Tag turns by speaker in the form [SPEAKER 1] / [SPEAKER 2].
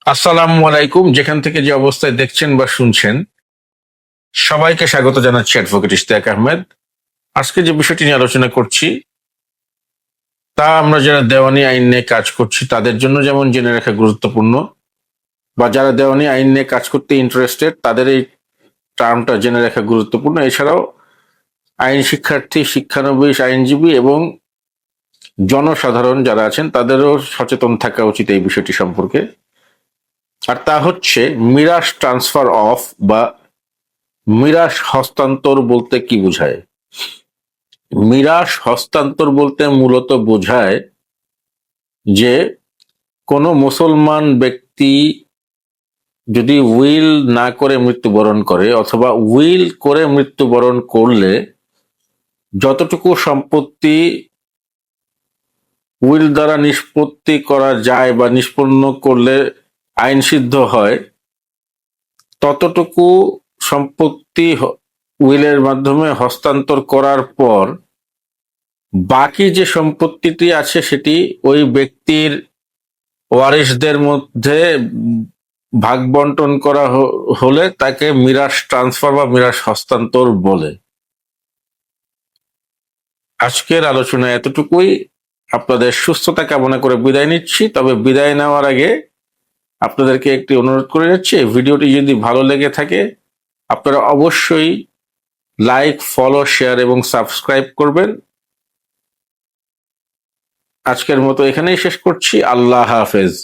[SPEAKER 1] আসসালামু আলাইকুম। যেখান থেকে যে অবস্থায় দেখছেন বা শুনছেন, সবাইকে স্বাগত জানাচ্ছি অ্যাডভোকেট ইশতিয়াক আহমেদ। আজকে যে বিষয়টি নিয়ে আলোচনা করছি, তা আমরা যারা দেওয়ানি আইন নিয়ে কাজ করছি তাদের জন্য যেমন জেনে রাখা গুরুত্বপূর্ণ, বা যারা দেওয়ানি আইন নিয়ে কাজ করতে ইন্টারেস্টেড তাদের এই টার্মটা জেনে রাখা গুরুত্বপূর্ণ। এছাড়াও আইন শিক্ষার্থী, শিক্ষানবিশ, আইনজীবী এবং জনসাধারণ যারা আছেন তাদেরও সচেতন থাকা উচিত এই বিষয়টি সম্পর্কে। আর তা হচ্ছে মিরাস ট্রান্সফার অফ বা মিরাস হস্তান্তর বলতে কি বোঝায়। মিরাস হস্তান্তর বলতে মূলত বোঝায় যে কোনো মুসলমান ব্যক্তি যদি উইল না করে মৃত্যুবরণ করে অথবা উইল করে মৃত্যুবরণ করলে যতটুকু সম্পত্তি উইল দ্বারা নিষ্পত্তি করা যায় বা নিষ্পন্ন করলে আইন সিদ্ধ হয়, ততটুকু সম্পত্তি উইলের মাধ্যমে হস্তান্তর করার পর বাকি যে সম্পত্তিটি আছে সেটি ওই ব্যক্তির ওয়ারিশদের মধ্যে ভাগ বন্টন করা হলে তাকে মিরাস ট্রান্সফার বা মিরাস হস্তান্তর বলে। আজকের আলোচনা এতটুকুই। আপনাদের সুস্থতা কামনা করে বিদায় নিচ্ছি। তবে বিদায় নেওয়ার আগে আপনাদেরকে একটি অনুরোধ করে যাচ্ছি, এই ভিডিওটি যদি ভালো লেগে থাকে আপনারা অবশ্যই লাইক, ফলো, শেয়ার এবং সাবস্ক্রাইব করবেন। আজকের মতো এখানেই শেষ করছি। আল্লাহ হাফেজ।